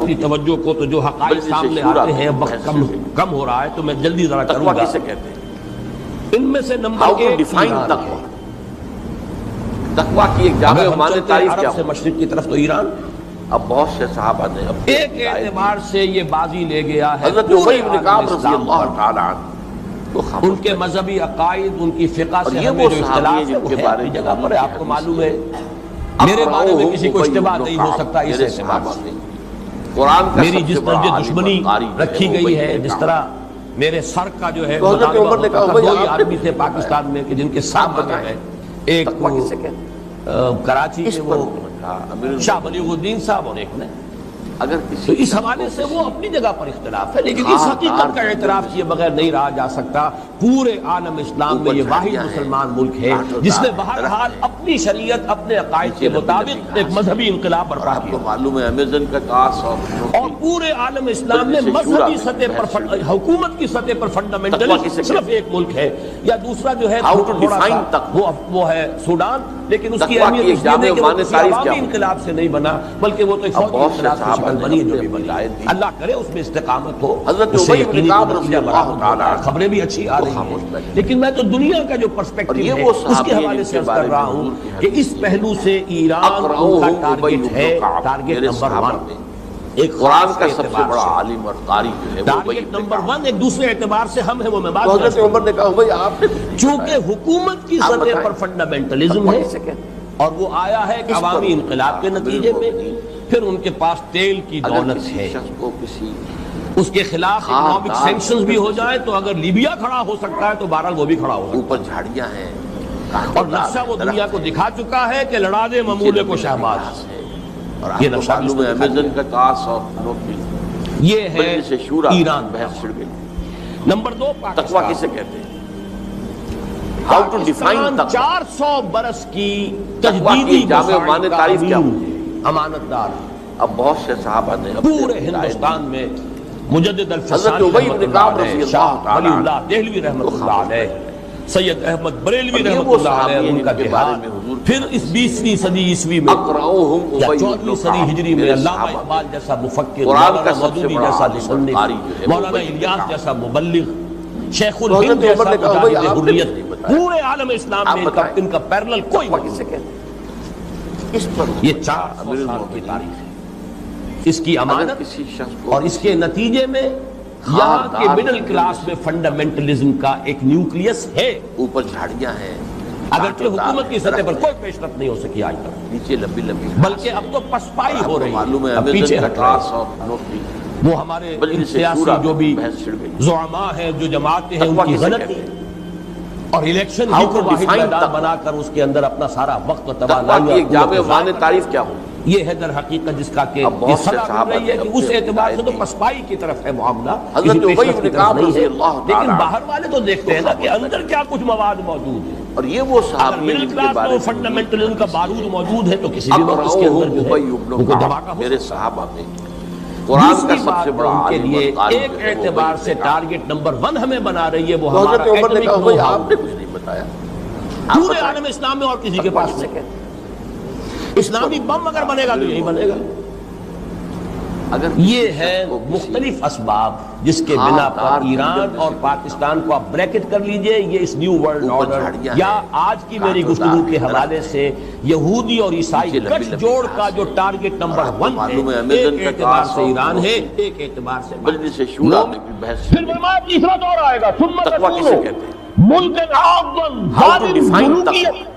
اپنی توجہ کو تو جو حقائق سامنے آتے ہیں وقت کم ہو رہا ہے تو میں جلدی ذرا کروں گا. کسے کہتے ہیں؟ ان میں سے نمبر 1 تقویٰ. تقویٰ کی ایک جامع و معنی تعریف کیا عرب سے مشرق کی طرف تو ایران. اب بہت سے صحابہ نے ایک اعتبار سے یہ بازی لے گیا ہے حضرت ابی بن کعب رضی اللہ تعالی عنہ ان کے مذہبی عقائد ان کی فقہ سے ہمیں جو اختلاف ہے وہ ہے اپنی جگہ پر ہے. آپ کو معلوم ہے میرے بارے میں کسی کو اشتباہ نہیں ہو سکتا اس اعتبار سے. میری جس طرح دشمنی رکھی گئی ہے، جس طرح میرے سر کا جو ہے دو ہی آدمی تھے پاکستان میں کہ جن کے ساتھ ہے، ایک کراچی کے وہ شاہ بلیغ الدین صاحب اور ایک نے. اگر تو اس حوالے سے وہ اپنی جگہ پر اختلاف ہے، لیکن اس حقیقت کا اعتراف کیے بغیر نہیں رہا جا سکتا پورے عالم اسلام میں یہ واحد مسلمان ملک ہے جس نے بہرحال اپنی شریعت اپنے عقائد کے مطابق ایک مذہبی انقلاب برپا کیا. آپ کو معلوم ہے امیزن کا کاس اور پورے عالم اسلام میں مذہبی سطح پر حکومت کی سطح پر فنڈامنٹل صرف ایک ملک ہے، یا دوسرا جو ہے وہ ہے سوڈان، لیکن اس کی اہمیت اس لیے کہ وہ کسی عوامی انقلاب سے نہیں بنا بلکہ وہ تو ایک فوجی انقلاب سے شکل بنی ہے جو بھی بنی. اللہ کرے اس میں استقامت ہو، اس سے یقینی نتیجہ برآمد ہوتا ہے. خبریں بھی اچھی آ رہی ہیں، لیکن میں تو دنیا کا جو پرسپیکٹو ہے اس کے حوالے سے عرض کر رہا ہوں کہ اس پہلو سے ایران کا ٹارگٹ ہے، ٹارگٹ نمبر 1. ایک قرآن کا سب سے بڑا عالم اور قاری جو ہے ٹارگٹ نمبر 1 ایک دوسرے اعتبار سے ہم ہیں وہ میں بات حضرت عمر نے کہا بھائی آپ نے چونکہ حکومت کی سطح پر فنڈامنٹلزم ہے اور وہ آیا ہے عوامی انقلاب کے نتیجے میں، پھر ان کے پاس تیل کی دولت ہے، اس کے خلاف اکنامک سینکشنز بھی ہو جائے تو اگر لیبیا کھڑا ہو سکتا ہے تو بہرحال وہ بھی کھڑا ہو سکتا ہے. اوپر جھاڑیاں ہیں اور نقشہ وہ دنیا کو دکھا چکا ہے کہ لڑا دے ممولے کو شہباز. یہ نقشہ امیزن کا کاس اور یہ ہے ایران. بحث چھڑ گئی. نمبر 2 تقویٰ کسے کہتے ہیں؟ پاکستان 400 برس کی تجدیدی جامع معنی تعریف کیا ہوتی ہے؟ امانت دار. اب بہت سے صحابہ نے پورے ہندوستان میں مجدد حضرت ابی بن کعب رضی اللہ ولی اللہ دہلوی رحمۃ اللہ علیہ، سید احمد بریلوی رحمۃ اللہ علیہ ان کا جہاد، پھر اس 20ویں صدی عیسوی میں یا 14ویں صدی ہجری میں علامہ اقبال جیسا مفکر، مولانا مودودی جیسا مصنف، مولانا الیاس جیسا مبلغ، شیخ الہند جیسا مجاہد حریت، پورے عالم اسلام میں ان کا پیرلل کوئی نہیں. یہ 400 سال کی تاریخ ہے اس کی امانت، اور اس کے نتیجے میں یہاں کے مڈل کلاس میں فنڈامنٹلزم کا ایک نیوکلیس ہے. اوپر جھاڑیاں ہیں اگرچہ حکومت کی سطح پر کوئی پیش رفت نہیں ہو سکی آج تک، نیچے لمبی لمبی بلکہ اب تو پسپائی ہو رہی معلوم ہے، ہے پیچھے ہٹ رہے نوکری. وہ ہمارے سیاسی جو بھی زعماء ہیں، جو جماعتیں ہیں، ان کی غلطی اور الیکشن ہی کو واحد میدان بنا کر اس کے اندر اپنا سارا وقت و توانائی جامع معنی تعریف کیا ہو. یہ ہے در حقیقت جس کا کہ یہ صلاح مل رہی ہے کہ اس اعتبار سے تو پسپائی کی طرف ہے معاملہ، حضرت ابی بن کعب رضی اللہ تعالی، لیکن باہر والے تو دیکھتے ہیں نا کہ اندر کیا کچھ مواد موجود ہے. اور یہ وہ صحابی مڈل کلاس میں فنڈامنٹلزم کا بارود موجود ہے تو کسی بھی وقت اس کے اندر جو ہے ان کو دھماکہ ہو. میرے صحابہ میں قرآن کا سب سے بڑا کے لیے ایک اعتبار سے ٹارگٹ نمبر 1 ہمیں بنا رہی ہے وہ حضرت ہمارا عمر نے کہا ایٹمک نو آپ نے کچھ نہیں بتایا. پورے عالم اسلام میں اور کسی کے پاس نہیں. اسلامی بم اگر بنے گا تو یہی بنے گا. یہ ہے مختلف اسباب جس کے بنا پر ایران اور پاکستان کو آپ بریکٹ کر لیجئے. یہ اس نیو ورلڈ آرڈر یا آج کی میری گفتگو کے حوالے سے یہودی اور عیسائی گٹھ جوڑ کا جو ٹارگٹ نمبر 1 ہے، ایک اعتبار سے ایران ہے، ایک اعتبار سے مجلس شورا میں بھی بحث. پھر فرمایا تیسرا دور آئے گا، تقویٰ کسے کہتے ہیں؟ ملک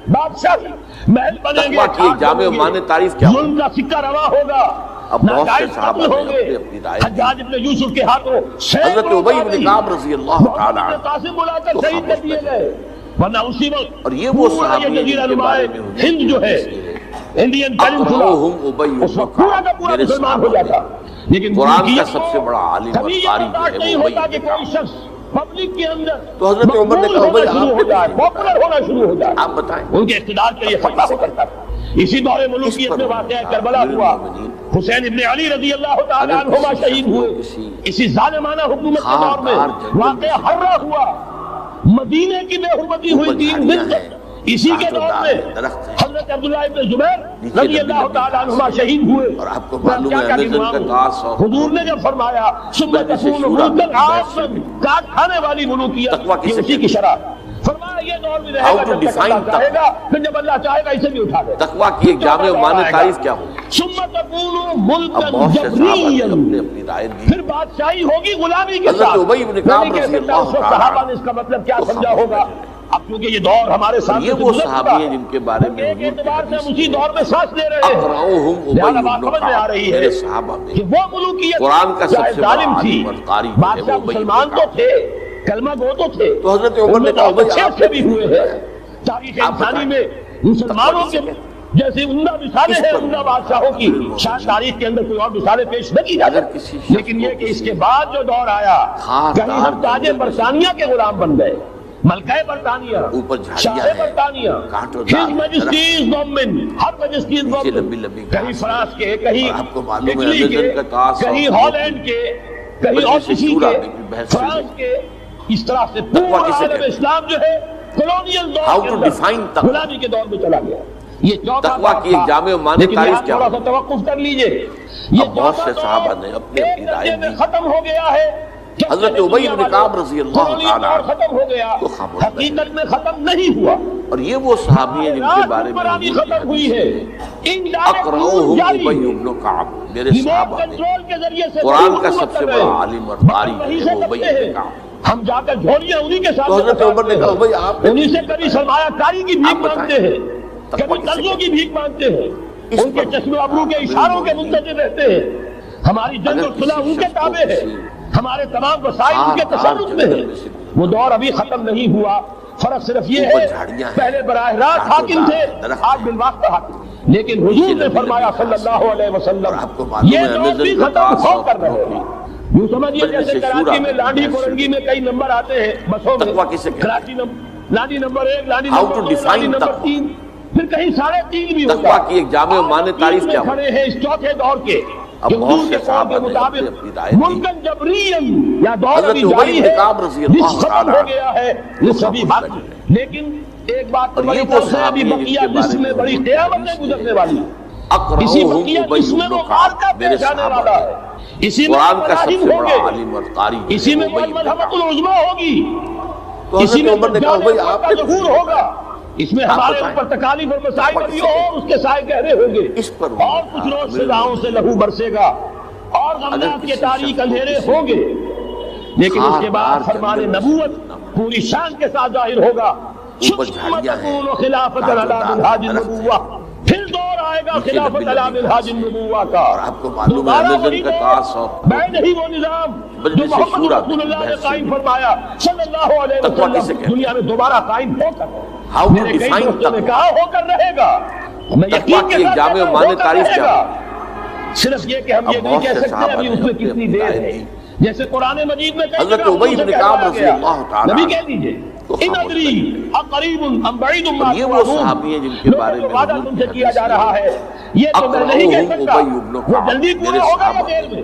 بادشاہی محل بنیں گے، تقویٰ کی جامع معنی تعریف کیا ہو. ظلم کا سکہ روا ہوگا، اب بہت سے صحابہ نے اپنی رائے. حجاج ابن یوسف کے ہاتھوں حضرت ابی بن کعب رضی اللہ تعالی عنہ قاسم بلا کر شہید کر دیے گئے، ورنہ اسی وقت اور یہ وہ صحابی جزیرہ نمائے ہند جو ہے انڈین پیننسولا اس وقت پورا کا پورا مسلمان ہو جاتا. لیکن قرآن کا سب سے بڑا عالم اور قاری نہیں جو ہے ہوتا کہ کوئی شخص پبلک کے اندر تو حضرت عمر نے کہا بھائی آپ پاپولر ہونا شروع ہو جائے. آپ بتائیں ان کے اقتدار کے لیے فتویٰ ہو کرتا تھا. اسی دور ملوکیت میں واقعہ کربلا ہوا، حسین ابن علی رضی اللہ تعالیٰ عنہما شہید ہوئے. اسی ظالمانہ حکومت کے دور میں واقعہ ہررا ہوا، مدینے کی بے حرمتی ہوئی 3 دن تک. اسی کے دور میں حضرت عبداللہ ابن زبیر رضی اللہ تعالیٰ عنہما شہید ہوئے. اور آپ کو معلوم ہے امیزن کا کاس اور حضور نے جب فرمایا ثم تكون ملکا عاما، کاٹ کھانے والی ملوکیت، یہ اسی کی شرح. فرمایا یہ دور بھی رہے گا جب تک اللہ چاہے گا، پھر جب اللہ چاہے گا اسے بھی اٹھا دے. تقویٰ کی ایک جامع و معنی تعریف کیا ہوگی؟ ثم تكون ملکا بہت سے صحابہ نے جبریا، اپنی رائے دی. پھر بادشاہی ہوگی غلامی کے حضرت ساتھ. ابی بن کعب نہیں کہہ رضی سکتا اللہ اس وقت تعالیٰ صحابہ نے اس کا مطلب کیا سمجھا ہوگا. اب کیونکہ یہ دور ہمارے سامنے یہ وہ صحابی ہیں جن کے بارے میں ایک اعتبار سے ہم اسی دور میں سانس لے رہے ہیں. اقرأوہم ابی لہذا بات بن سمجھ میں آ رہی کعب، ہے میرے صحابہ میں کہ وہ ملوکیت قرآن کا سب سے بڑا ظالم تھی. عالم اور قاری جو ہے بادشاہ وہ ابی بن مسلمان تو کعب. تھے، کلمہ گو تو تھے، تو حضرت عمر نے کہا بھائی آپ سے بھی ہوئے ہیں. تاریخ انسانی میں مسلمانوں کے جیسے عمدہ مثالیں ہیں عمدہ بادشاہوں کی، شاید تاریخ کے اندر کوئی اور مثالیں پیش نہ کی جا سکتی. لیکن یہ کہ اس کے بعد جو دور آیا، کہیں ہم تاج برطانیہ کے غلام بن گئے. ملکہ برطانیہ، شاہ برطانیہ، ہز مجسٹیز گورنمنٹ، ہر مجسٹیز گورنمنٹ، کہیں فرانس کے، کہیں اٹلی کے، کہیں ہالینڈ کے، کہیں اور کسی کے، فرانس کے. اس طرح سے پورا عالم اسلام جو ہے کولونیل دور کے اندر غلامی کے دور میں چلا گیا. یہ چوتھا تقویٰ کی ایک جامع و معنی تعریف کیا تھوڑا سا توقف کر لیجئے. یہ بہت سے صحابہ نے اپنی رائے دی. ختم ہو گیا ہے. حضرت ابی بن کعب رضی اللہ تعالیٰ عنہ ختم ہو گیا، حقیقت میں ختم نہیں ہوا. اور یہ وہ صحابی ہیں جن کے بارے میں حضور ختم ہوئی ہے. اقرأوہم ابی بن کعب، میرے صحابہ میں کنٹرول کے ذریعے سے قرآن کا سب سے بڑا عالم اور قاری ہے وہ ابی بن کعب. ہم جا کر جھولیاں انہی کے ساتھ، تو حضرت عمر نے کہا بھائی آپ انہی سے کبھی سرمایہ کاری کی بھیک مانگتے ہیں، کبھی قرضوں کی بھیک مانگتے ہیں. ان کے چشم ابرو کے اشاروں کے منتظر رہتے ہیں. ہماری جنگ اور صلح ان کے تابع ہے، ہمارے تمام وسائل ان کے تصرف میں ہے. وہ دور ابھی ختم نہیں ہوا. فرق صرف یہ ہے پہلے براہ راست حاکم تھے، آج بالواسطہ حاکم. لیکن حضور نے فرمایا صلی اللہ علیہ وسلم یہ دور بھی ختم ہو کر رہے ہیں. یوں سمجھیے جیسے کراچی میں لانڈھی کورنگی میں کئی نمبر آتے ہیں بسوں میں، Karachi Landhi number 1، Landhi number 2، Landhi number 3، پھر کہیں 3.5 بھی ہوتا ہے. تقویٰ کی ایک جامع و معنی تعریف کیا ہوگی؟ کھڑے ہیں اس چوتھے دور کے اب بہت سے صحابہ نے اپنی رائے دی. ملکن جبرین یا دور ابھی حضرت جاری ابی ہے، بن کعب رضی اللہ جس ختم تعالیٰ ہو گیا ہے یہ سبھی بات. لیکن ایک بات تو بڑی طرح سے ابھی بقیہ جس میں بڑی قیامتیں گزرنے والی، اسی بقیہ جس میں وہ مارکہ پیش آنے والا ہے، اسی میں مراحم ہوں گے، اسی میں ملحمت العظمیٰ ہوگی، اسی میں جان کا ظہور ہوگا. اس میں ہمارے اوپر تکالیف اور مسائل بھی ہو، اس کے سائے گہرے ہوں گے، اور کچھ روز سزاؤں سے لہو برسے گا، اور غمناک کے تاریک اندھیرے ہوں گے. لیکن اس کے بعد فرمان نبوت پوری شان کے ساتھ ظاہر ہوگا. خلافت علی منہاج النبوہ، پھر دور آئے گا خلافت علی منہاج النبوہ کا. دوبارہ وہی دور، میں نہیں وہ نظام جو محمد رسول اللہ نے قائم فرمایا صلی اللہ علیہ وسلم، دنیا میں دوبارہ قائم ہو کر، میرے کئی دوستوں نے کہا ہو کر رہے گا. میں یقین کے ساتھ ہو کر رہے گا. صرف یہ کہ ہم یہ نہیں کہہ سکتے ابھی اس میں کتنی دیر ہے. جیسے قرآن مجید میں حضرت ابی بن کعب رضی اللہ تعالیٰ نبی کہہ دیجئے ان ادری اقریب ام بعید ما یہ وہ صحابی ہیں جن کے بارے میں وعدہ تم سے کیا جا رہا ہے، یہ تو میں نہیں کہہ سکتا وہ جلدی پورا ہوگا یا دیر میں.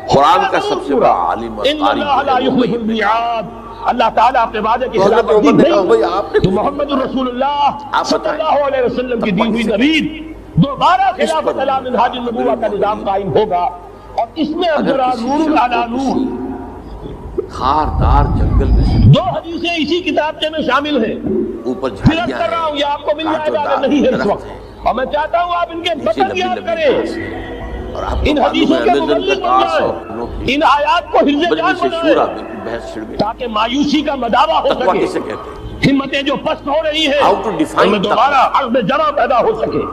قرآن کا سب سے بڑا عالم اور ان قاری اللہ لا یخلف المیعاد. اللہ تعالیٰ اپنے وعدے کی خلاف ورزی نہیں، تو محمد رسول اللہ صلی اللہ علیہ وسلم کی دی ہوئی نوید دوبارہ خلافت علی منہاج النبوہ کا نظام قائم ہوگا. اور اس میں اب ذرا نور علی نور، خاردار جنگل میں 2 حدیثیں اسی کتابچے میں شامل ہیں. اوپر پھر جھاڑیاں کر رہا ہوں یہ آپ کو مل جائے گا اگر نہیں ہے اس وقت، اور میں چاہتا ہوں آپ ان کے مطلب یاد کریں، اور آپ ان حدیثوں کے مبلغ بن جائیں، ان آیات کو حفظ جان بنائیں، تاکہ مایوسی کا مداوع ہو سکے، ہمتیں جو پست ہو رہی ہیں ان میں دوبارہ عزم جمع پیدا ہو سکے.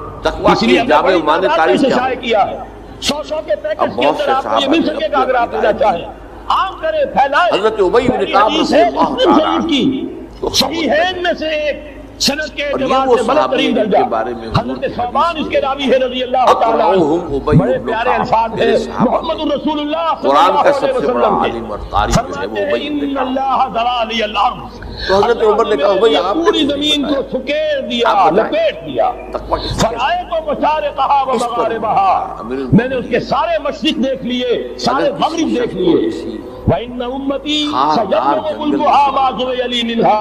اس لیے ہم نے بڑی تعداد سے شائع کیا ہے. 100 کے پیکج کے اندر آپ کو یہ مل سکے گا اگر آپ لینا چاہیں. عام کریں، پھیلائیں. حضرت ابی بن کعب رضی اللہ تعالیٰ عنہ صحیح ہے ان میں سے ایک سند کے اعتبار سے بلند ترین درجہ حضرت ثوبان اس کے راوی ہے رضی اللہ تعالیٰ عنہ. بڑے پیارے الفاظ ہیں محمد رسول اللہ صلی اللہ علیہ وسلم کے، فرماتے ہیں ان اللہ ذرا لی الارض. تو حضرت عمر نے کہا بھائی آپ پوری زمین کو سکیر دیا، لپیٹ دیا. فرائے تو مشارقہا و مغاربہا، میں نے اس کے سارے مشرق دیکھ لیے، سارے مغرب دیکھ لیے. وَإِنَّ أُمَّتِي سَيَبْلُغُ مُلْكُهَا مَا زُوِيَ لِي مِنْهَا.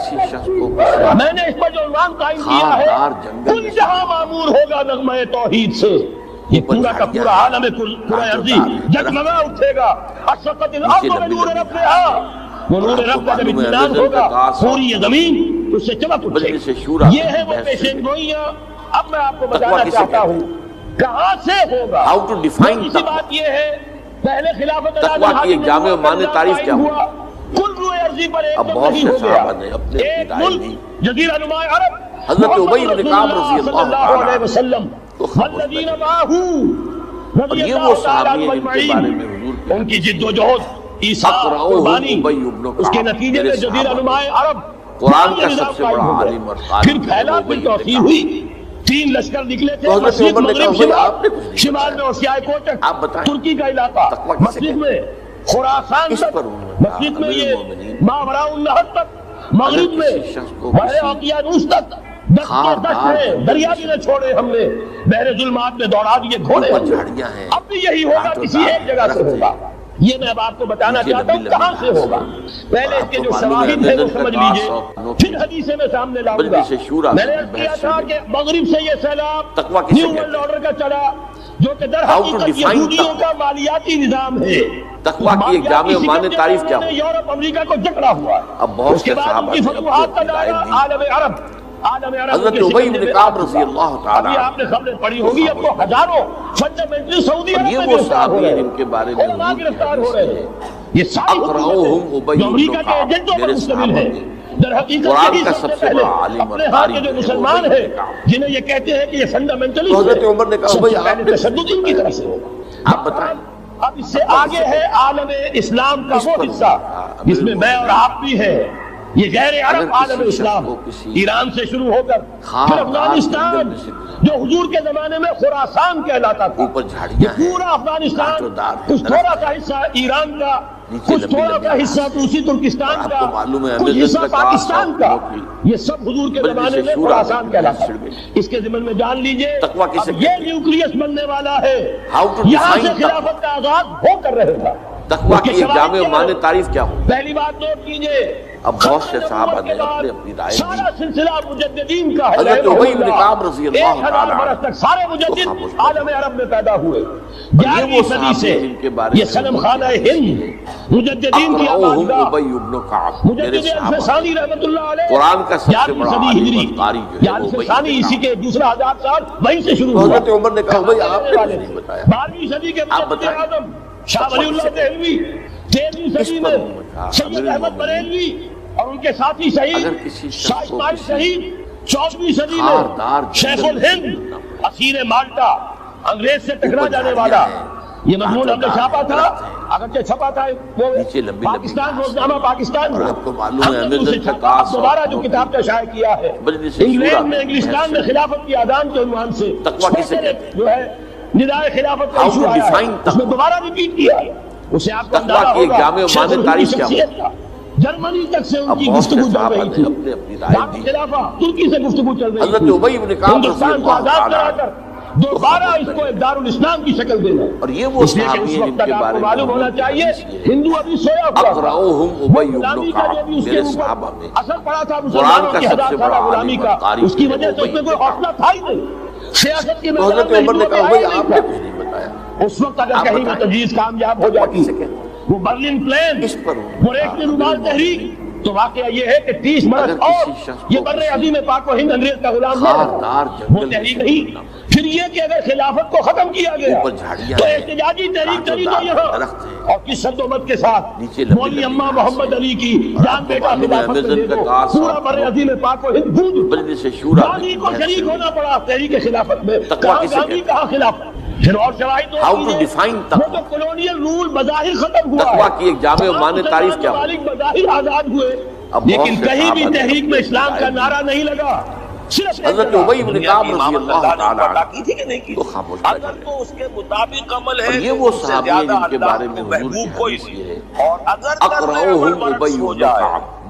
کسی شخص کو میں نے اس پر جو عنوان قائم کیا ہے کل جہاں معمور ہوگا نغمہ توحید سے، یہ پورا کا پورا عالم پورا عرضی جگمگا اٹھے گا، اشرقت الارض بنور ربها، وہ نور رب کا جب اطمینان ہوگا پوری یہ زمین اس سے چمک اٹھے گی۔ یہ ہے وہ پیشین گوئیاں۔ اب میں آپ کو بتانا چاہتا ہوں کہاں سے ہوگا۔ دوسری بات یہ ہے پہلے خلافت تقویٰ کی ایک جامع و معنی تعریف کیا ہوا؟ کل روئے عرضی پر ایک دم نہیں ہو گیا۔ ایک ملک جزیرہ نما عرب حضرت ابی بن کعب رضی اللہ علیہ وسلم والذین معہ رضی اللہ تعالیٰ عنہ اجمعین، ان کی جد و جہد عیسیٰ قربانی، اس کے نتیجے میں جزیرہ نما عرب قرآن کا سب سے بڑا عالم اور پھر پھیلا، پھر توسیع ہوئی، 3 لشکر نکلے تھے، مشرق مغرب شمال میں اوسیائے کوچک ترکی کا علاقہ، مشرق میں خراسان تک، مشرق میں یہ ماوراء النہر تک، مغرب میں بحر اوقیانوس تک، دشت ہے، دریا بھی نہ چھوڑے ہم نے، بحر ظلمات میں دوڑا دیے گھوڑے۔ اب بھی یہی ہوگا، کسی ایک جگہ سے ہوگا۔ یہ میں اب آپ کو بتانا چاہتا ہوں کہاں سے ہوگا۔ پہلے اس کے جو شواہد ہیں وہ سمجھ لیجئے، پھر حدیثیں میں سامنے لاؤں گا۔ میں نے عرض کیا تھا کہ مغرب سے یہ سیلاب نیو ورلڈ آرڈر کا چلا، جو کہ در حقیقت یہودیوں کا مالیاتی نظام ہے۔ تقویٰ کی ایک جامع و معنی تعریف کیا ہو؟ یورپ امریکہ کو جکڑا ہوا ہے۔ اب بہت سے صحابہ کی فتوحات کا دائرہ عالم عرب، حضرت ابی بن کعب رضی اللہ تعالیٰ ابھی آپ نے خبریں پڑھی ہوگی، اب تو ہزاروں فنڈامنٹل سعودی عرب میں گرفتار ہو رہے ہیں، جن کے بارے میں علماء گرفتار ہو رہے ہیں۔ یہ ساری حکومتیں جو امریکہ کے ایجنٹوں پر مشتمل ہے، در حقیقت یہی سب سے پہلے اپنے ہاں کے جو مسلمان ہیں جنہیں یہ کہتے ہیں کہ یہ فنڈامنٹلسٹ ہے، حضرت عمر نے کہا سب سے پہلے تشدد ان کی طرف سے ہوگا۔ آپ بتائیں، اب اس سے آگے ہے عالم اسلام کا وہ حصہ جس میں میں اور آپ بھی ہیں، یہ غیر عرب عالم اسلام، ایران سے شروع ہو کر پھر افغانستان جو حضور کے زمانے میں خراسان کہلاتا تھا، پورا افغانستان، کچھ تھوڑا سا حصہ ایران کا، کچھ تھوڑا سا حصہ دوسری ترکستان کا، کچھ حصہ پاکستان کا، یہ سب حضور کے زمانے میں خراسان کہلاتا تھا۔ اس کے ضمن میں جان لیجئے اب یہ نیوکلیس بننے والا ہے، یہاں سے خلافت کا آغاز ہو کر رہے گا۔ تقویٰ کی ایک جامع و معنی تعریف کیا ہو؟ پہلی بات نوٹ کیجئے، اب بہت سے صحابہ نے اپنی رائے دی۔ سارا سلسلہ مجددین کا ہے، حضرت ابی بن کعب رضی اللہ تعالیٰ 1000 برس تک سارے مجدد عالم عرب میں پیدا ہوئے۔ 11ویں صدی سے یہ سلم خانہ ہند مجددین کی آبادگاہ، ابی بن کعب مجدد الفسانی رحمۃ اللہ علیہ، قرآن کا سب سے بڑا صدی ہجری، قاری جو ہے یعنی الفسانی اسی کے دوسرا 1000 سال وہیں سے شروع ہوا۔ حضرت عمر نے کہا بھائی آپ نے نہیں بتایا۔ 12ویں صدی کے مجدد اعظم شاہ ولی اللہ دہلوی، 13ویں صدی میں سید احمد بریلوی اور ان کے ساتھی شہید شاہ اسماعیل شہید، 14ویں صدی میں شیخ الہند اسیر مالٹا، انگریز سے ٹکرا جانے والا، یہ مضمون ہم نے چھاپا تھا، اگرچہ چھپا تھا وہ پاکستان روزنامہ پاکستان میں، ہم نے اسے چھپا دوبارہ جو کتاب کا شائع کیا ہے انگلینڈ میں، انگلستان میں خلافت کی اذان کے عنوان سے جو ہے ندائے خلافت کا ایشو آیا ہے، اس میں دوبارہ ریپیٹ کیا ہے۔ اسے آپ کو اندازہ ہوگا شیخ الہند کی شخصیت کا، جرمنی تک سے ان کی گفتگو چل رہی تھی، خلافہ ترکی سے گفتگو چل رہی تھی، ہندوستان کو آزاد کرا کر دوبارہ اس کو ایک دارالاسلام کی شکل دینا۔ اور یہ وہ اس لیے کہ اس وقت تک آپ کو معلوم ہونا چاہیے ہندو ابھی سویا ہوا تھا، غلامی کا جو بھی اس کے اوپر اثر پڑا تھا مسلمانوں کی 1000 سالہ غلامی کا، اس کی وجہ سے اس میں کوئی حوصلہ تھا ہی نہیں، سیاست کی حضرت عمر نے کہا بھائی آپ نے کچھ نہیں بتایا۔ اس وقت اگر کہیں بھی تجویز کامیاب ہو جاتی وہ برلن پلان، وہ ایک دن رومال تحریک، تو واقعہ یہ ہے کہ 30 برس اور یہ بر عظیم پاک و ہند انگریز کا غلام نہ رہا، وہ تحریک نہیں۔ پھر یہ کہ اگر خلافت کو ختم کیا گیا تو احتجاجی تحریک چلی تو یہاں، اور کس شد و مت کے ساتھ مولی اماں محمد علی کی جان بیٹا خلافت میں دے دو، پورا بر عظیم پاک و ہند گونج اٹھا، گاندھی کو شریک ہونا پڑا تحریک خلافت میں، کہاں گاندھی کہاں خلافت۔ پھر اور شواہد وہ تو کولونیل رول بظاہر ختم ہوا تقویٰ کی ایک جامع و معنی تعریف کیا ہو؟ بظاہر آزاد ہوئے، لیکن کہیں بھی تحریک میں اسلام کا نعرہ نہیں لگا، صرف حضرت ابی بن کعب رضی اللہ تعالیٰ عنہ کی تھی کہ نہیں کی، تو خاموش بیٹھے اگر تو اس کے مطابق عمل ہے، یہ وہ صحابی ہیں جن کے بارے میں حضور کی حدیث یہ ہے، اقرؤہم ابی بن کعب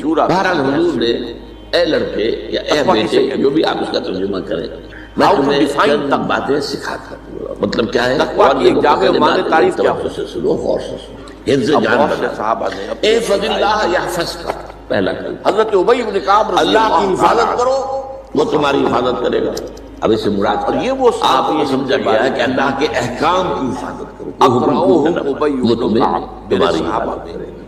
شورا بہرحال حضور نے اے لڑکے یا اے بیٹے جو بھی آپ اس کا ترجمہ کریں میں تمہیں چند باتیں سکھاتا ہوں. مطلب کیا ہے؟ تقویٰ کی ایک جامع معنی تعریف کیا توجہ سے سنو، غور سے سنو. حفظ اب جان بہت سے بنا صحابہ نے احفظ اللہ یحفظک، پہلا کلمہ. حضرت ابی بن کعب رضی اللہ کی حفاظت کرو وہ تمہاری حفاظت کرے گا. اب اس سے مراد اور کیا؟ یہ وہ آپ کو صحابی سمجھا گیا ہے کہ اللہ کے احکام کی حفاظت کرو، اقرؤہم ابی وہ بن تمہیں کعب، میرے تمہاری صحابہ حفاظت میں کرے گا۔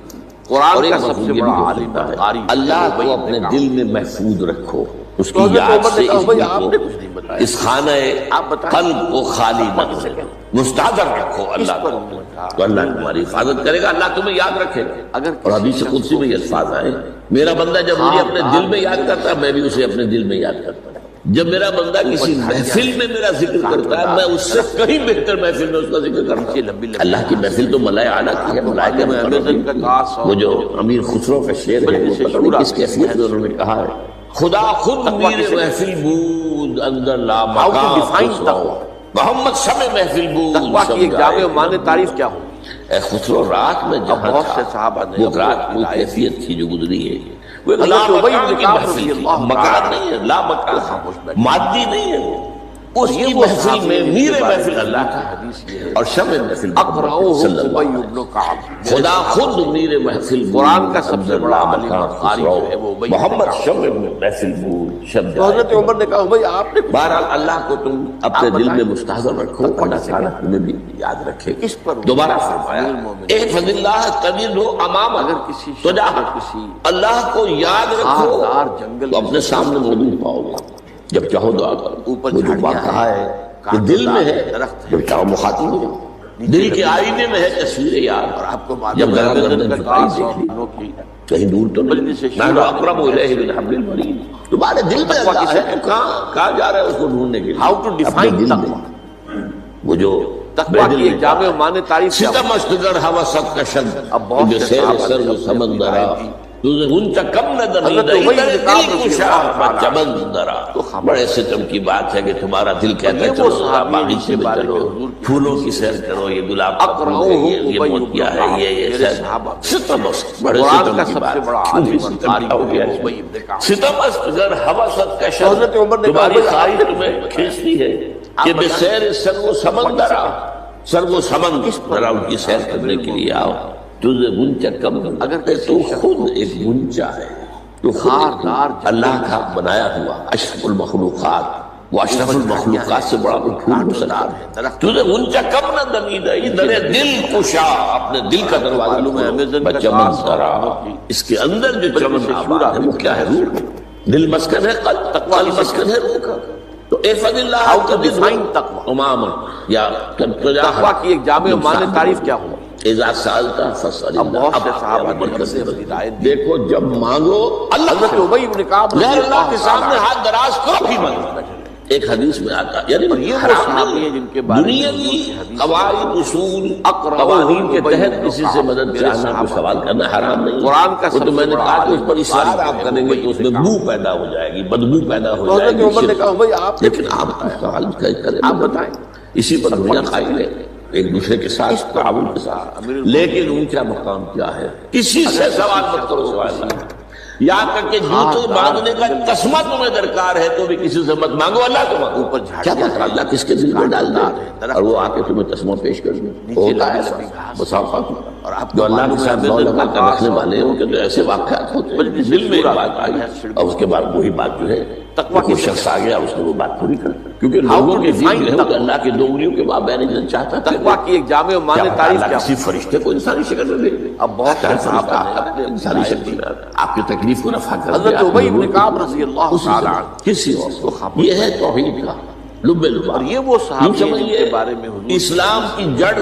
قرآن اور ایک کا سب مفہوم سے یہ بڑا بھی ہو عالم سکتا ہے، قاری اللہ ابی کو بن اپنے کعب۔ دل میں محفوظ رکھو، اس تو کی حضرت یاد عمر نے سے کہا اس بھائی دل آپ کو، نے کچھ نہیں بتایا، اس خانہ آپ بتائیں۔ قلب کو خالی نہ کرو، مستحضر رکھو اللہ پر کو، انہوں نے کہا، تو اللہ تمہاری حفاظت کرے گا، اللہ تمہیں یاد رکھے گا۔ اگر اور کسی حدیث شخص قدسی میں یہ الفاظ آئے، میرا بندہ جب مجھے اپنے دل میں یاد کرتا ہے میں بھی اسے اپنے دل میں یاد کرتا ہوں۔ جب میرا بندہ کسی محفل میں میرا ذکر کرتا ہے میں اس سے کہیں بہتر محفل میں اس کا ذکر کرتا ہوں۔ اللہ کی محفل تو ملائے اعلیٰ کی ہے، ملائکہ مقربین، وہ جو امیر خسرو کا شعر ہے وہ پتہ نہیں کس کیفیت میں انہوں نے کہا ہے، خدا خود میر محفل بود اندر لا مقام، محمد شمع محفل بود تقویٰ کی ایک جامع و معنی تعریف کیا ہو؟ اے خسرو رات میں جہاں بہت سے تھا صحابہ نے وہ رات وہ کیفیت تھی جو گزری ہے، وہ حضرت لا ابی مکان بن کی کعب محفل رضی تھی، اللہ مکان نہیں ہے، لا مکان، مادی نہیں ہے وہ، اس کی یہ وہ محفل صحابی میں ہیں جن میر کے بارے محفل میں اللہ کا حدیث یہ ہے، اور شمع محفل محمد اقرؤہم صلی اللہ ابی علیہ بن وسلم، کعب۔ خدا خود میر محفل قرآن کا سب سے بڑا عالم مکان قاری جو ہے وہ ابی بن محمد کعب۔ شمع محفل بود شب تو حضرت عمر نے کہا بھائی آپ نے کچھ بہرحال اللہ کو تم اپنے دل میں مستحضر رکھو، اللہ تعالیٰ تمہیں بھی یاد رکھے۔ اس پر دوبارہ فرمایا احفظ اللہ تجدہ امامک، اگر کسی تو جا کسی اللہ کو یاد رکھو خاردار جنگل تو اپنے سامنے موجود پاؤ گے، جب چاہو دعا کرو۔ اوپر وہ جو جھاڑیاں بات کہا ہے کہ دل میں ہے، جب چاہو مخاطب ہو جاؤ، دل کے آئینے میں ہے تصویر یاد، اور آپ کو جب معلوم ذرا گردن کا جھکائی خاص دیکھ لی اور کی کہیں دور تو مجلس نہیں، شورا نحن اقرب الیہ من حبل الورید، تمہارے دل میں تقویٰ اللہ ہے، کہاں جا رہا ہے اس کو ڈھونڈنے کے لیے؟ ہاؤ ٹو اپنے ڈیفائن دل میں۔ تقویٰ، وہ جو تقویٰ کی ایک جامع و معنی تعریف کیا ستم ہو؟ اشتگر ہوا ست کا شد اب بہت سے سیر صحابہ سر نے و اپنی سمندرا اپنی تجھے ان کا کم نہ دمی حضرت دئی ابی در بن کعب دل رضی کشا اللہ عنہ چمندرا، تو خبر بڑے ستم کی بات ہے کہ تمہارا دل کہتا ہے یہ وہ چلو ذرا صحابی ہیں باغیچے جن کے میں بارے چلو، میں حضور کی پھولوں کی سیر کرو، یہ گلاب کا پھول ہے، یہ ابی موتیا بن ہے، کعب، یہ میرے سیر صحابہ، ستم بڑے قرآن ستم کا کی سب بات سے بڑا کیوں بھی عالم ستم قاری کا ہو گیا وہ ابی بن کعب۔ ستم اشتگر ہوا ست کا شد، حضرت عمر نے کہا تمہاری بھائی خواہش آپ نے تمہیں کھینچتی ہے آپ کہ بتائیں۔ بسیر سر و سمندرا، سر و سمند ذرا ان کی سیر کرنے کے لیے آؤ، تجھے گنچا کم اگر تو خود ایک گنچا ہے، تو خود اللہ کا بنایا ہوا اشرف المخلوقات، وہ اشرف المخلوقات سے بڑا کوئی پھول مسلار ہے، تجھے گنچا کم نہ دمید ہے، در دل کشا، اپنے دل کا دروازہ کھولو، بچمن درا، اس کے اندر جو چمن آباد ہے وہ کیا ہے؟ روح، دل مسکن ہے قلب، قلب مسکن ہے روح کا۔ تو احفظ اللہ How to define تقویٰ؟ امام یا تقویٰ کی ایک جامع و معنی تعریف کیا ہو؟ اذا سالتا فاسأل اب بہت سے اللہ، صحابہ نے اس سے ہدایت دی۔ دیکھو جب مانگو اللہ حضرت سے، ابی بن کعب رضی غیر اللہ کے اللہ سامنے عنہ، ہاتھ دراز کرو بھی مانگو۔ ایک حدیث میں آتا ہے، یعنی یہ وہ حرام صحابی نہیں ہیں جن کے بارے میں دنیاوی حدیث قواعد اصول اقرؤہم قوانین کے ابی تحت بن کسی سے کعب، مدد میرے چاہنا صحابہ، کوئی سوال کرنا حرام نہیں ہے۔ قرآن کا وہ سب تو میں سے نے بڑا کہا کہ اس پر عالم اصرار قاری آپ ہے کریں وہ گے تو اس میں ابی بن بو پیدا ہو جائے گی، بدبو پیدا ہو تو جائے حضرت عمر نے گی، کہا بھائی آپ نے لیکن آپ سوال کریں، آپ بتائیں۔ اسی پر دنیا قائم ہے، ایک دوسرے کے ساتھ تعاون کے ساتھ، لیکن اونچا مقام کیا ہے؟ کسی سے سوال مت کرو سوال اللہ، یہاں تک کہ جوتے باندھنے کا چشمہ تمہیں درکار ہے تو بھی کسی سے مت مانگو، اللہ کو مانگو۔ اوپر کیا پتہ اللہ کس کے دل میں ڈال دے اور وہ آ کے تمہیں چشمہ پیش کر دے، ہوتا ہے ایسا بسا اوقات۔ اور آپ جو اللہ کے ساتھ لو لگا کر رکھنے والے ہیں ان کے تو ایسے واقعات ہوتے ہیں، دل میں ایک بات آئی اور اس کے بعد وہی بات جو ہے کوئی شخص آ گیا اس نے وہ بات پوری کر دی، کیونکہ لوگوں کے دل جو ہے وہ اللہ کے دو انگلیوں کے مابین نہیں چاہتا تھا۔ تقویٰ کی ایک جامع و معنی تعریف کیا کسی فرشتے کو انسانی شکل میں دے، اب بہت سے صحابہ نے انسانی شکل میں آپ کی تکلیف کو رفع کر حضرت ابی بن کعب رضی اللہ تعالی عنہ، کسی اور یہ ہے توحید کا لب لبا، اور یہ وہ صحابی ہیں جن کے سمجھیے بارے میں حضور اسلام کی جڑ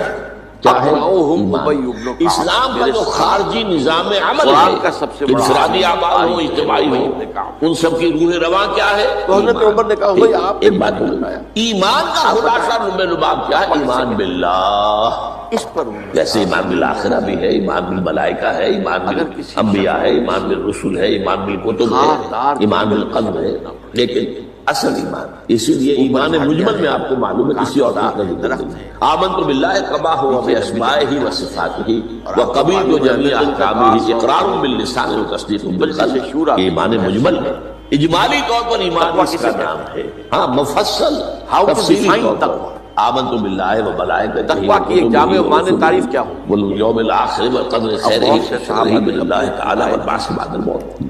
کیا ہے؟ اقرؤہم ابی بن ایمان۔ کعب، اسلام کا جو خارجی نظام عمل قرآن ہے، کا سب سے بڑا انفرادی عالم اعمال ہو قاری اجتماعی ابی ہو، بن کعب۔ ان سب کی روح رواں کیا ہے؟ تو حضرت عمر نے کہا بھائی آپ ایک بات بتایا، ایمان کا خلاصہ لب لباب کیا ہے؟ ایمان باللہ، اس پر جیسے ایمان بالآخرہ بھی ہے، ایمان بالملائکہ ہے، ایمان بالانبیاء ہے، ایمان بالرسل ہے، ایمان بالکتب ہے، ایمان بالقلب ہے، لیکن اصل ایمان، اسی لیے ایمان مجمل میں آپ کو معلوم ہے کسی اور کا ذکر نہیں۔ آمنت باللہ کما ہوا باسمائہ و صفاتہ وقبیل جمیع احکامہ، اقرار باللسان و تصدیق بالقلب، ایمان مجمل ہے، اجمالی طور پر ایمان اس کا نام ہے، ہاں مفصل تفصیلی طور پر آمنت باللہ و ملائکتہ، تقویٰ کی ایک جامع و معنی تعریف کیا ہو؟ والیوم الآخر والقدر خیرہ وشرہ باللہ تعالی والبعث بعد الموت۔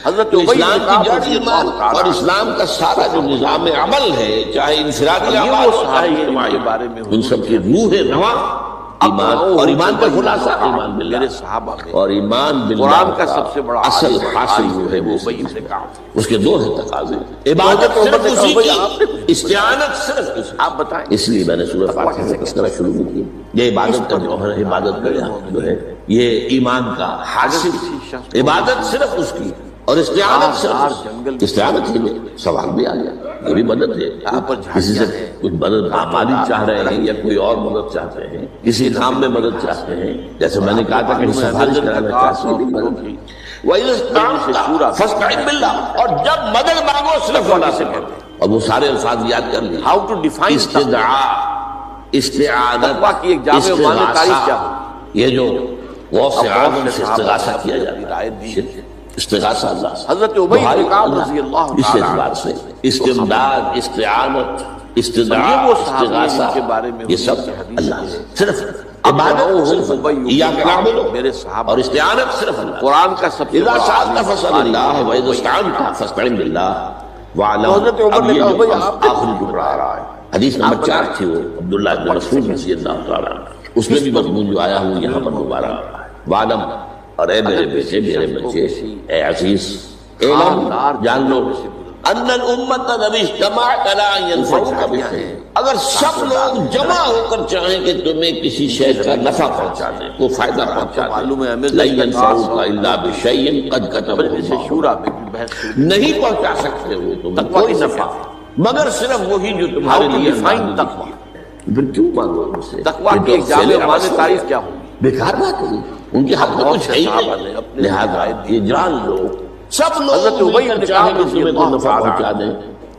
حضرت تو ابی بن اسلام کعب کی جڑ رضی ایمان اللہ تعالی اور اسلام کا سارا جو نظام عمل ہے، چاہے انفرادی یہ اعمال وہ ہو چاہے صحابی ہیں اجتماعی، جن کے بارے میں ان سب کی روح رواں ایمان، اور ایمان کا خلاصہ ایمان میرے باللہ، صحابہ میں اور ایمان باللہ قرآن کا سب سے بڑا اصل عالم اور حاصل قاری جو ہے وہ ابی بن کعب۔ اس کے دو ہے تقاضے، عبادت حضرت عمر صرف نے کہا اسی بھائی کی، آپ نے کچھ استعانت صرف اسی، آپ بتائیں اس لیے میں نے سورہ فاتحہ سے تذکرہ شروع کی، یہ عبادت کا جوہر ہے، عبادت کا جو ہے یہ ایمان کا حاصل، عبادت صرف اس کی اور استعانت صرف استعانت ہی میں سوال بھی آ گیا، یہ بھی مدد ہے، آپ کسی سے کچھ مدد مالی چاہ رہے ہیں یا کوئی اور مدد چاہتے ہیں، کسی کام میں مدد چاہتے ہیں، جیسے میں نے کہا تھا کہ سفارش کرانا چاہتے ہیں مدد کی، وَإِذَا اسْتَعَنْتَ فَاسْتَعِنْ بِاللَّهِ، اور جب مدد مانگو صرف اللہ سے مانگو، اور وہ سارے الفاظ یاد کر لیں، ہاؤ ٹو ڈیفائن استدعاء، استعانت، تقویٰ کی ایک جامع و معنی تعریف کیا ہو؟ یہ جو غوث اب اعظم بہت سے سے استغاثہ صحابہ کیا نے جاتا ہدایت دی ہے۔ ہے، استغاثہ اللہ سے، حضرت ابی بن کعب رضی اللہ اس تعالی اعتبار سے استمداد، استعانت، استدعاء، یہ وہ صحابی ہیں جن استغاثہ، کے بارے میں یہ سب حضور کی حدیث اللہ ہے۔ سے، صرف عبادت صرف اللہ، ایاک نعبد، میرے صحابہ اور استعانت صرف اللہ، قرآن کا سب سے اذا بڑا سألت عالم فاسأل قاری اللہ ابی وإذا بن استعنت فاستعن باللہ واعلم۔ تو حضرت عمر اب نے یہ کہا جو بھائی آپ نے آخری ٹکڑا آ رہا ہے، حدیث نمبر 4 تھی وہ عبداللہ بن مسعود رضی اللہ تعالیٰ عنہ، اس میں بھی مضمون جو آیا ہوں یہاں پر دوبارہ وعلم، اور اے میرے بیٹے میرے بچے، اے عزیز، اعلم، جان لو ان الامت الذی اجتمعت علی ان ينفعوک بشیء، اگر سب لوگ جمع ہو کر چاہیں کہ تمہیں کسی شے کا نفع پہنچا دیں، کو فائدہ پہنچا معلوم ہے دیں، ہمیں لن ينفعوک الا بشیء قد کتبہ سے اللہ، شورا میں بھی بحث ہوئی۔ نہیں پہنچا سکتے وہ تمہیں کوئی نفع مگر صرف وہی جو تمہارے How to لیے define اللہ نے تقویٰ؟ لکھی۔ پھر کیوں مانگو ان سے؟ تقویٰ یہ کی تو ایک جامع فعل معنی عمل تعریف ہے، کیا ہوگی؟ بیکار بات ہے، ان کے حق میں بہت کچھ سے ہے ہی صحابہ نے نہیں، اپنے لہذا یہ جان لو سب حضرت لوگ ابی مل بن کر چاہیں کعب کہ رضی تمہیں کوئی اللہ نفع تعالیٰ پہنچا دیں،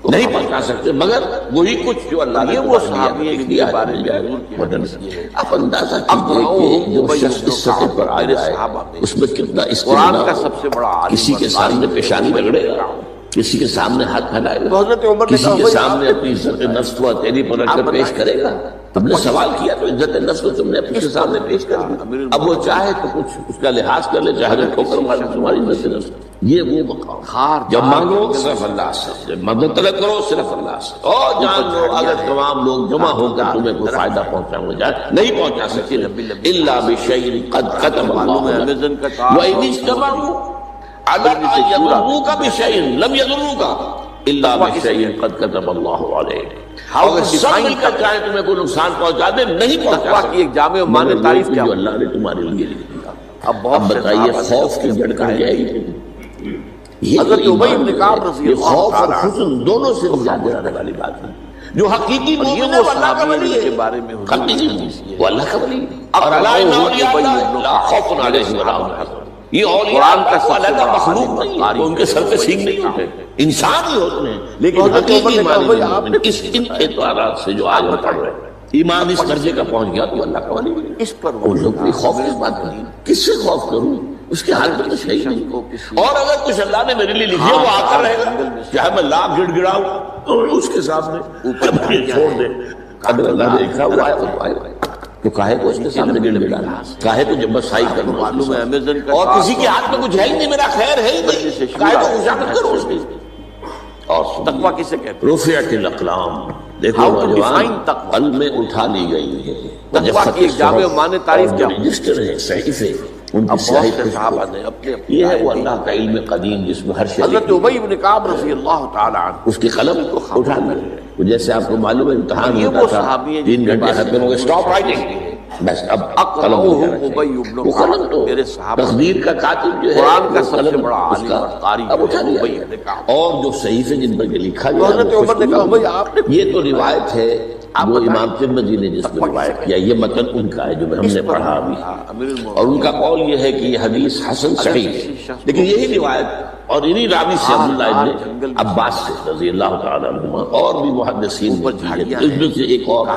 نہیں پہنچا سکتے مگر وہی کچھ جو اللہ نے یہ وہ تمہارے صحابی ہیں لیے جن کے کیا ہے، بارے میں مل حضور کی جائے۔ حدیث یہ ہے، آپ اندازہ کیجئے کہ جو شخص اس سطح پر آ میرے جائے صحابہ میں اس میں کتنا قرآن استغنا کا ہو، سب سے بڑا عالم کسی کے اور سامنے قاری پیشانی رگڑے گا، کسی کے سامنے ہاتھ پھیلائے تو گا، حضرت عمر نے کسی کہا کے بھائی سامنے آپ اپنی عزت نفس کو ہتھیلی پر رکھ کر پیش کرے گا، تم نے سوال کیا تو عزت نفس کو تم نے اپنے سامنے پیش کر دی، اب وہ چاہے تو کچھ اس کا لحاظ کر لے، چاہے ٹھوکر مارے تمہاری عزت نفس، یہ وہ مقام جب مانگو صرف اللہ سے، مدد طلب کرو صرف اللہ سے، اور جان لو اگر تمام لوگ جمع ہو کر تمہیں کوئی فائدہ پہنچانا جائے نہیں پہنچا سکتے الا بشیء قد کتب اللہ لک وان اجتمعوا علی ان یضروک بشیء لم یضروک الا بشیء قد کتب اللہ علیک، اگر سب مل کر چاہے تمہیں کوئی نقصان پہنچا دے نہیں پہنچا تقویٰ کی ایک جامع و سکتے معنی مگر تعریف وہ کیا جو ہو؟ اللہ نے تمہارے لیے لکھ دیا۔ اب اب بہت سے بتائیے صحابہ خوف کی جڑ کہاں جائے گی؟ یہ حضرت تو ابی ایمان بن ہے، کعب رضی یہ اللہ خوف اور تعالیٰ عنہ، حزن دونوں سے نجات دلانے والی بات ہے، جو حقیقی اور یہ مومن ہے وہ وہ اللہ کا صحابی ہیں ولی جن کے ہے، بارے میں حضور کی حقیقی حدیث یہ ہے۔ وہ اللہ کا ولی ہے، اور اللہ ان اولیاء اللہ لا خوف علیہم ولا هم يحزنون، یہ اولیاء قرآن کا اللہ سب اللہ سے کا بڑا مخلوق عالم نہیں ہے، قاری وہ ان کے سر پہ سینگ نہیں ہوتے، انسان ہی ہوتے ہیں، لیکن حضرت عمر حقیقی نے کہا معنی بھائی میں آپ مومن اس ان اعتبارات سے جو آج بتا رہے ہیں ایمان اس درجے کا پہنچ گیا تو اللہ کا ولی ہے۔ اس پر اور لوگ کوئی خوف کس بات نہیں، کس سے خوف کروں، اس کے حال میں تو صحیح نہیں، اور اگر کچھ اللہ نے میرے لیے لکھے وہ آ کر رہے گا، چاہے میں لاکھ گڑ گڑاؤں اور اس کے سامنے اوپر چھوڑ دے، اگر اللہ نے لکھا ہوا ہے وہ آئے تو کاہے کو اس کے سامنے گڑ گڑانا، کاہے کو جب بسائی کرنا، معلوم ہے امیزن کا اور کسی کے ہاتھ میں کچھ ہے ہی نہیں، میرا خیر ہے ہی نہیں، کاہے کو اجاگر کرو اس کی۔ اور تقویٰ کسے کہتے ہیں؟ رفعت الاقلام، دیکھو How to نوجوان define تقویٰ؟ قلب میں اٹھا لی گئی ہے، تقویٰ کی ایک جامع و معنی تعریف کیا ہو؟ رجسٹر ہے صحیفے ان کی اب سیاہی بہت سے خوشبو، صحابہ نے اپنے یہ ہے وہ اللہ کا علم قدیم جس میں ہر شے حضرت لکھی، ابی بن کعب رضی اللہ تعالی عنہ، اس کی قلم کو اٹھا لی، جیسے آپ کو معلوم ہے امتحان یہ ہوتا وہ تھا صحابی ہیں 3 جن کے گھنٹے بارے ختم ہو گئے، اسٹاپ رائٹنگ، بس اب قلم ہو جانا ابی چاہیے، بن وہ قلم تو میرے صحابہ تقدیر کا کاتب جو ہے قرآن کا وہ سب سے قلم بڑا اس عالم کا اور قاری اب اٹھا لیا ابی گیا، بن کعب۔ اور جو صحیفے جن پر یہ لکھا تو گیا حضرت عمر نے کہا بھائی آپ نے یہ تو روایت ہے وہ امام ترمذی نے جس میں روایت کیا، یہ متن ان کا ہے جو ہم نے پڑھا ابھی، امیر المومنین اور ان کا قول یہ ہے کہ یہ حدیث حسن صحیح ہے، لیکن یہی روایت اور انہی راوی سے عبداللہ ابن عباس سے رضی اللہ تعالیٰ عنہما اور بھی محدثین نے کی ہے، اس میں سے ایک اور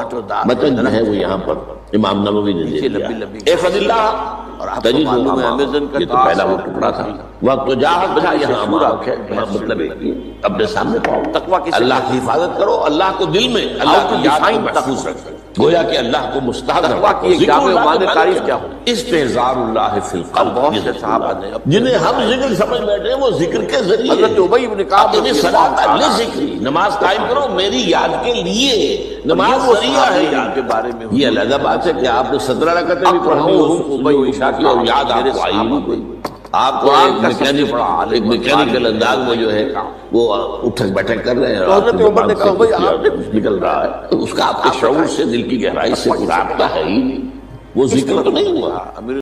متن جو ہے وہ یہاں پر امام نووی نے دے دیا، احفظ اللہ اور تجد معلوم ہے امیزن کا یہ تو پہلا وہ ٹکڑا تھا، وقت تو جاہد تھا یہاں امامک ہے، مطلب ہے کہ اپنے سامنے پاؤ، تقویٰ کسے اللہ کی حفاظت کرو، اللہ کو دل میں، اللہ کی یاد کو محفوظ رکھو۔ گویا کہ اللہ کو مستحق تقویٰ کی ایک جامع معنی تعریف کیا ہو؟ استحضار اللہ فی القلب. بہت سے صحابہ نے جنہیں ہم ذکر سمجھ بیٹھے ہیں وہ ذکر کے ذریعے حضرت ابی بن کعب اپنی صلاۃ لذکری، نماز قائم کرو میری یاد کے لیے. نماز ذریعہ ہے یاد کے بارے میں یہ علیحدہ بات ہے کہ آپ نے 17 رکعتیں بھی پڑھی ہو عشاء کی اور یاد آپ کو آئی نہیں کوئی. آپ کو ایک میکینیکل انداز میں جو ہے وہ اٹھک بیٹھک کر رہے ہیں، حضرت عمر نے کہا بھائی آپ نے کچھ نکل رہا ہے، اس کا آپ کے شعور سے دل کی گہرائی سے کوئی رابطہ ہے ہی نہیں، وہ ذکر تو نہیں ہوا.